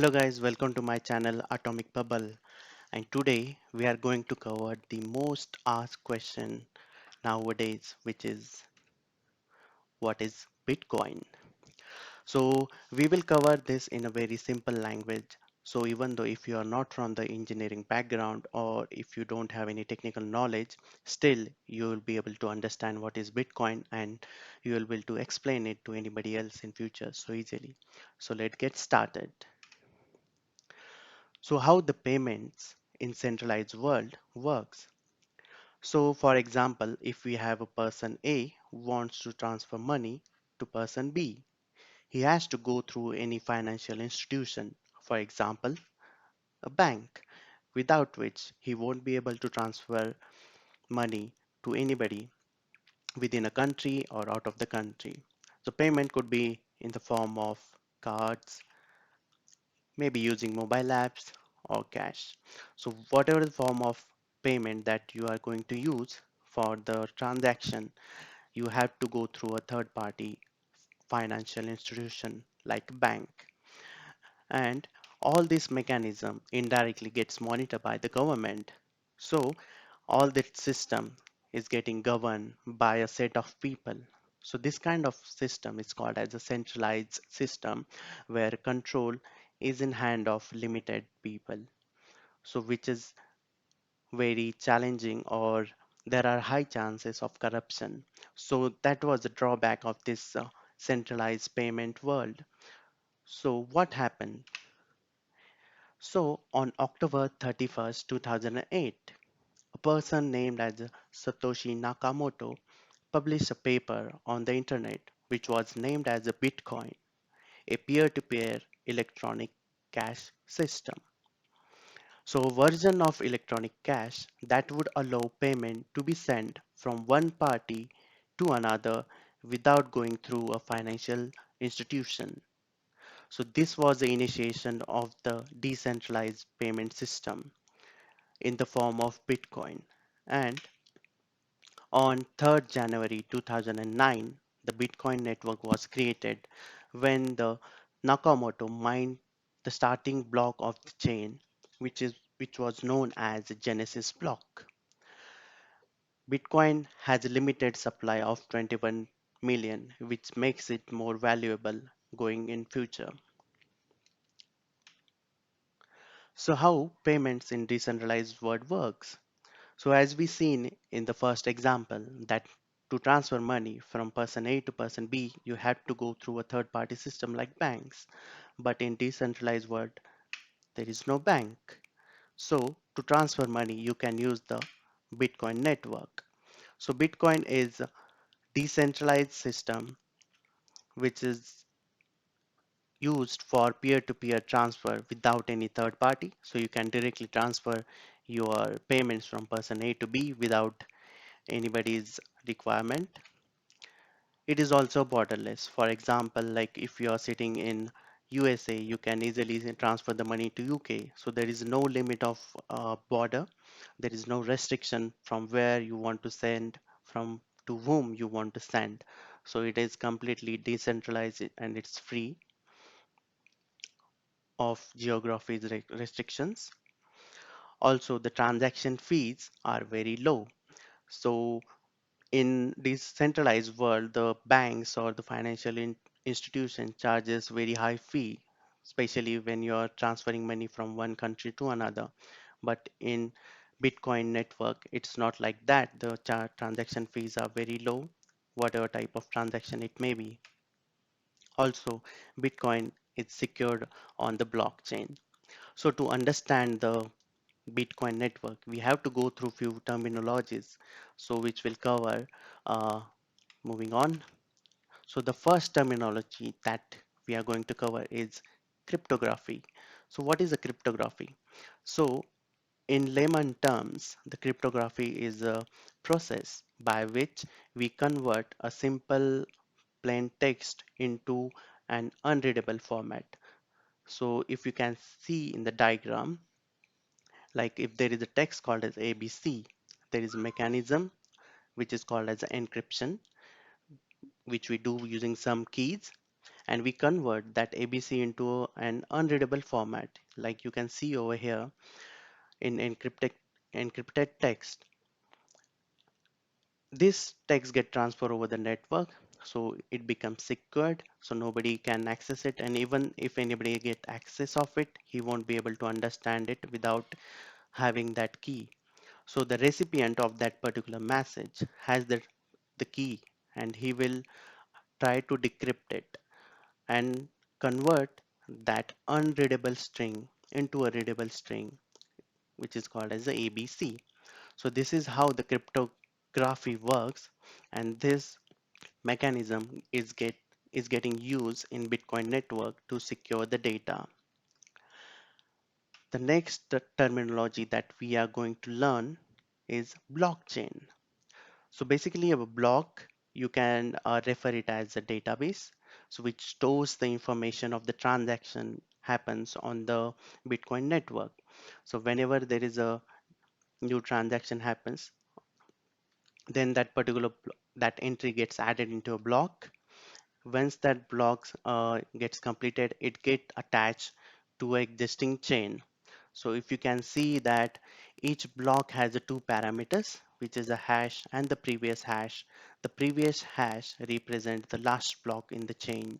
Hello guys, welcome to my channel Atomic Bubble, and today we are going to cover the most asked question nowadays, which is what is Bitcoin? So we will cover this in a very simple language. So even though if you are not from the engineering background or if you don't have any technical knowledge, still you will be able to understand what is Bitcoin and you will be able to explain it to anybody else in future so easily. So let's get started. So how the payments in centralized world works. So for example, if we have a person A wants to transfer money to person B, he has to go through any financial institution, for example, a bank, without which he won't be able to transfer money to anybody within a country or out of the country. So payment could be in the form of cards, maybe using mobile apps or cash. So whatever the form of payment that you are going to use for the transaction, you have to go through a third party financial institution like bank. And all this mechanism indirectly gets monitored by the government. So all that system is getting governed by a set of people. So this kind of system is called as a centralized system where control is in hand of limited people. So which is very challenging or there are high chances of corruption. So that was the drawback of this centralized payment world. So what happened? So on October 31st, 2008, a person named as Satoshi Nakamoto published a paper on the internet which was named as a Bitcoin, a peer-to-peer electronic cash system. So a version of electronic cash that would allow payment to be sent from one party to another without going through a financial institution. So this was the initiation of the decentralized payment system in the form of Bitcoin. And on 3rd January 2009, the Bitcoin network was created when the Nakamoto mined the starting block of the chain, which was known as the Genesis block. Bitcoin has a limited supply of 21 million, which makes it more valuable going in future. So how payments in decentralized world works? So as we seen in the first example that to transfer money from person A to person B, you had to go through a third party system like banks. But in decentralized world, there is no bank. So to transfer money, you can use the Bitcoin network. So Bitcoin is a decentralized system which is used for peer-to-peer transfer without any third party. So you can directly transfer your payments from person A to B without anybody's requirement. It is also borderless. For example, like if you are sitting in USA, you can easily transfer the money to UK. So there is no limit of border. There is no restriction from where you want to send, from to whom you want to send. So it is completely decentralized and it's free of geography's restrictions. Also, the transaction fees are very low. So in this centralized world, the banks or the financial institution charges very high fee, especially when you are transferring money from one country to another. But in Bitcoin network, it's not like that. The transaction fees are very low, whatever type of transaction it may be. Also, Bitcoin is secured on the blockchain. So to understand the Bitcoin network, we have to go through few terminologies, so which will cover moving on. So the first terminology that we are going to cover is cryptography. So what is a cryptography? So in layman terms, the cryptography is a process by which we convert a simple plain text into an unreadable format. So if you can see in the diagram, like if there is a text called as ABC, there is a mechanism which is called as encryption, which we do using some keys. and we convert that ABC into an unreadable format, like you can see over here in encrypted text. This text get transferred over the network, so it becomes secured, so nobody can access it, and even if anybody get access of it, he won't be able to understand it without having that key. So the recipient of that particular message has the key, and he will try to decrypt it and convert that unreadable string into a readable string, which is called as the ABC. So this is how the cryptography works, and this mechanism is getting used in Bitcoin network to secure the data. The next terminology that we are going to learn is blockchain. So basically a block, you can refer it as a database, so which stores the information of the transaction happens on the Bitcoin network. So whenever there is a new transaction happens, then that entry gets added into a block. Once that block gets completed, it get attached to an existing chain. So if you can see that each block has a two parameters, which is a hash and the previous hash. The previous hash represents the last block in the chain.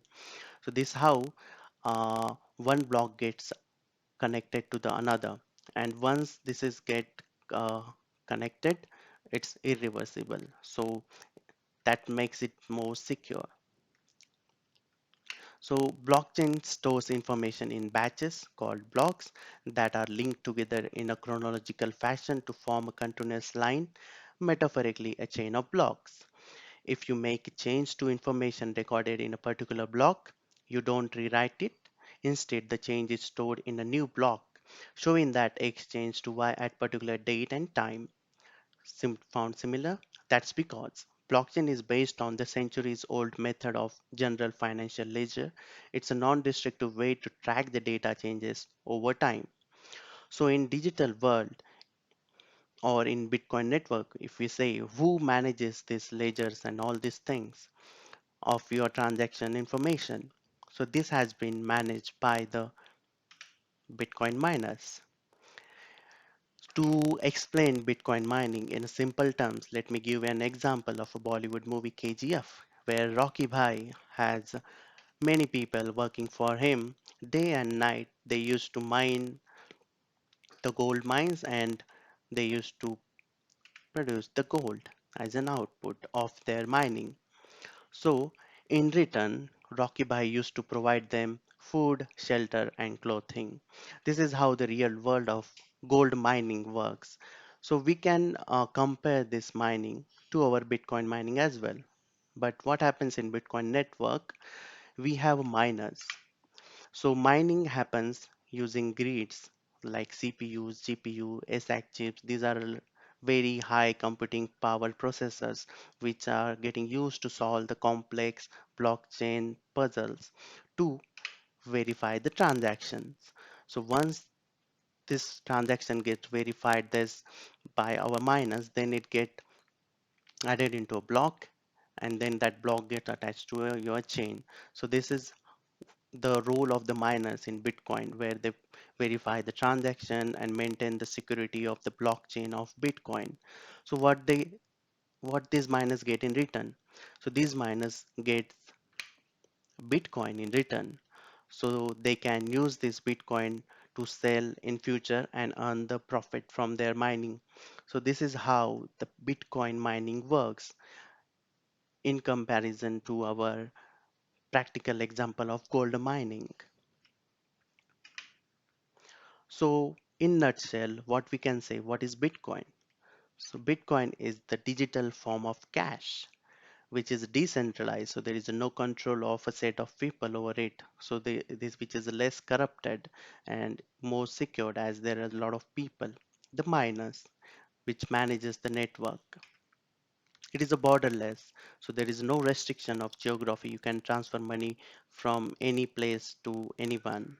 So this how one block gets connected to the another, and once this is get uh, connected, it's irreversible. So that makes it more secure. So blockchain stores information in batches called blocks that are linked together in a chronological fashion to form a continuous line, metaphorically a chain of blocks. If you make a change to information recorded in a particular block, you don't rewrite it. Instead, the change is stored in a new block, showing that exchange to Y at particular date and time. Found similar? That's because blockchain is based on the centuries old method of general financial ledger. It's a non-destructive way to track the data changes over time. So in digital world or in Bitcoin network, if we say who manages these ledgers and all these things of your transaction information, so this has been managed by the Bitcoin miners. To explain Bitcoin mining in simple terms, let me give an example of a Bollywood movie KGF, where Rocky Bhai has many people working for him day and night. They used to mine the gold mines, and they used to produce the gold as an output of their mining. So, in return, Rocky Bhai used to provide them food, shelter, and clothing. This is how the real world of gold mining works. So, we can compare this mining to our Bitcoin mining as well. But what happens in Bitcoin network? We have miners. So, mining happens using grids like CPUs, GPU, SAC chips. These are very high computing power processors which are getting used to solve the complex blockchain puzzles to verify the transactions. So once this transaction gets verified this by our miners, then it get added into a block, and then that block get attached to your chain. So this is the role of the miners in Bitcoin, where they verify the transaction and maintain the security of the blockchain of Bitcoin. So what these miners get in return? So these miners get Bitcoin in return. So they can use this Bitcoin to sell in future and earn the profit from their mining. So this is how the Bitcoin mining works in comparison to our practical example of gold mining. So in nutshell, what we can say, what is Bitcoin? So Bitcoin is the digital form of cash, which is decentralized. So there is no control of a set of people over it. So this which is less corrupted and more secured, as there are a lot of people. The miners, which manages the network. It is a borderless. So there is no restriction of geography. You can transfer money from any place to anyone.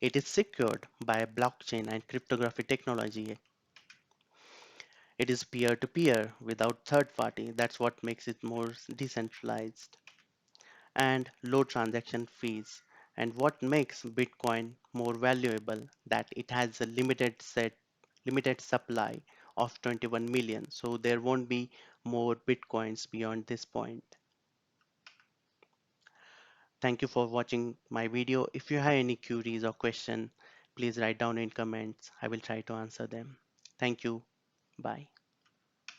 It is secured by blockchain and cryptography technology. It is peer-to-peer without third party. That's what makes it more decentralized. and low transaction fees. And what makes Bitcoin more valuable that it has a limited supply of 21 million. So there won't be more Bitcoins beyond this point. Thank you for watching my video. If you have any queries or question, please write down in comments. I will try to answer them. Thank you. Bye.